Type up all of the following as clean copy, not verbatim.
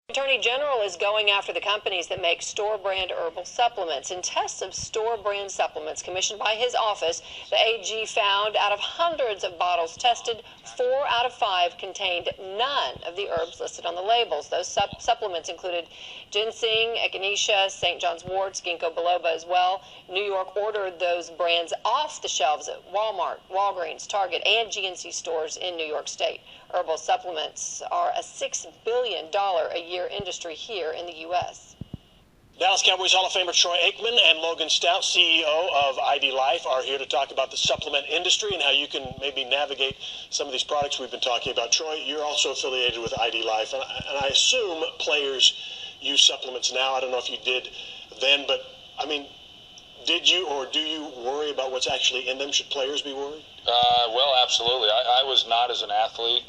Attorney General is going after the companies that make store-brand herbal supplements. In tests of store-brand supplements commissioned by his office, the AG found out of hundreds of bottles tested, 4 out of 5 contained none of the herbs listed on the labels. Those supplements included ginseng, echinacea, St. John's wort, ginkgo biloba as well. New York ordered those brands off the shelves at Walmart, Walgreens, Target, and GNC stores in New York State. Herbal supplements are a $6 billion a year industry here in the U.S. Dallas Cowboys Hall of Famer Troy Aikman and Logan Stout, CEO of IDLife, are here to talk about the supplement industry and how you can maybe navigate some of these products we've been talking about. Troy, you're also affiliated with IDLife, and I assume players use supplements now. I don't know if you did then, but I mean, did you or do you worry about what's actually in them? Should players be worried? Well, absolutely. I was not, as an athlete,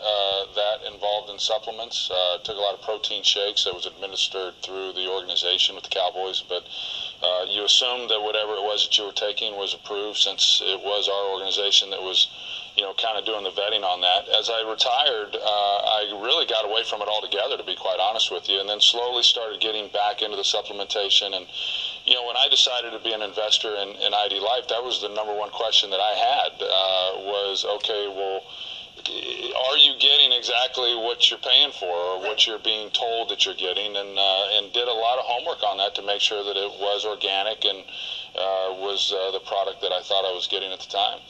that involved in supplements. Took a lot of protein shakes that was administered through the organization with the Cowboys, but you assumed that whatever it was that you were taking was approved, since it was our organization that was, kind of doing the vetting on that. As I retired, I really got away from it altogether, to be quite honest with you, and then slowly started getting back into the supplementation. And when I decided to be an investor in IDLife, that was the number one question that I had, was, okay, well, are you getting exactly what you're paying for, or what you're being told that you're getting? And did a lot of homework on that to make sure that it was organic and was the product that I thought I was getting at the time.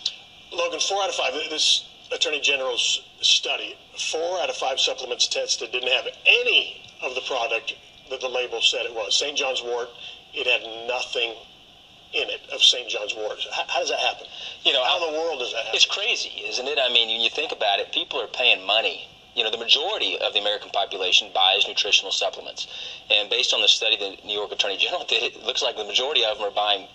Logan, 4 out of 5, this Attorney General's study, 4 out of 5 supplements tested didn't have any of the product that the label said it was. St. John's wort, it had nothing in it of St. John's wort. How does that happen? How in the world does that happen? It's crazy, isn't it? I mean, when you think about it, people are paying money. The majority of the American population buys nutritional supplements. And based on the study the New York Attorney General did, it looks like the majority of them are buying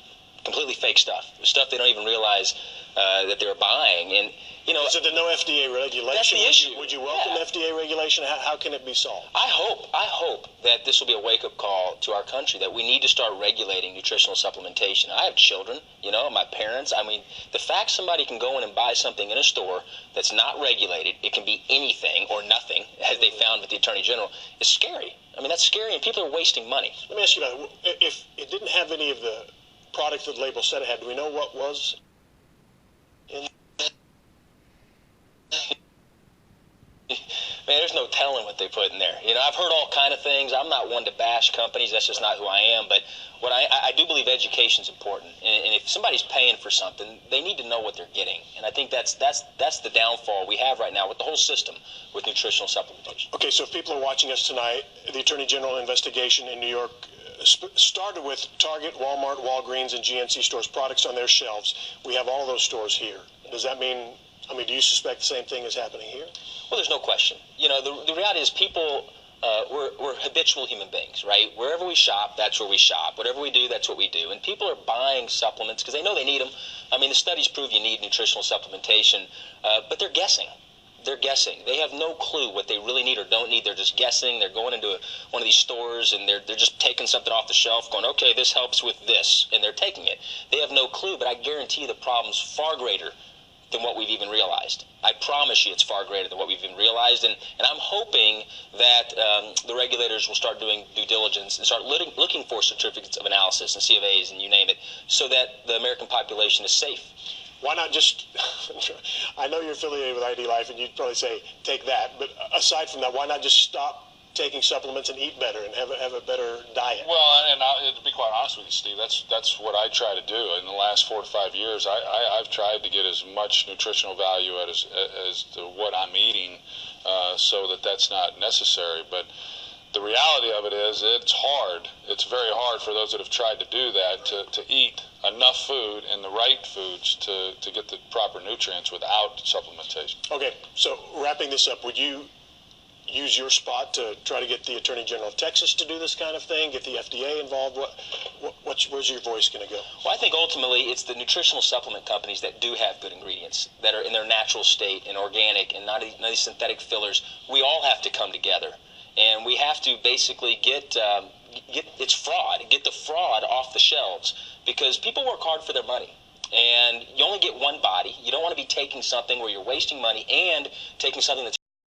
completely fake stuff they don't even realize that they're buying. And is it the no FDA regulation? That's the issue. Would you welcome FDA regulation? How can it be solved? I hope that this will be a wake-up call to our country, that we need to start regulating nutritional supplementation. I have children, my parents. I mean, the fact somebody can go in and buy something in a store that's not regulated, it can be anything or nothing, as they found with the Attorney General, is scary. I mean, that's scary, and people are wasting money. Let me ask you about it. If it didn't have any of the product that the label said it had, do we know what was in? Man, there's no telling what they put in there. I've heard all kind of things. I'm not one to bash companies. That's just not who I am. But what I do believe education is important. And if somebody's paying for something, they need to know what they're getting. And I think that's the downfall we have right now with the whole system with nutritional supplementation. Okay, so if people are watching us tonight, the Attorney General investigation in New York started with Target, Walmart, Walgreens, and GNC stores, products on their shelves. We have all those stores here. Does that mean, do you suspect the same thing is happening here? Well, there's no question. The reality is people, we're habitual human beings, right? Wherever we shop, that's where we shop. Whatever we do, that's what we do. And people are buying supplements because they know they need them. I mean, the studies prove you need nutritional supplementation, but they're guessing. They're guessing. They have no clue what they really need or don't need. They're just guessing. They're going into one of these stores and they're just taking something off the shelf, going, okay, this helps with this, and they're taking it. They have no clue, but I guarantee you the problem's far greater than what we've even realized. I promise you it's far greater than what we've even realized, and I'm hoping that the regulators will start doing due diligence and start looking for certificates of analysis and C of A's and you name it, so that the American population is safe. Why not just, I know you're affiliated with IDLife and you'd probably say take that, but aside from that, why not just stop taking supplements and eat better and have a better diet? Well, and to be quite honest with you, Steve, that's what I try to do. In the last 4 to 5 years, I've tried to get as much nutritional value as to what I'm eating, so that's not necessary. But the reality of it is it's hard. It's very hard for those that have tried to do that to eat enough food and the right foods to get the proper nutrients without supplementation. Okay, so wrapping this up, would you use your spot to try to get the Attorney General of Texas to do this kind of thing, get the FDA involved? Where's your voice going to go? Well, I think ultimately it's the nutritional supplement companies that do have good ingredients, that are in their natural state and organic and not these synthetic fillers. We all have to come together, and we have to basically get it's fraud, get the fraud off the shelves, because people work hard for their money. And you only get one body. You don't want to be taking something where you're wasting money and taking something that's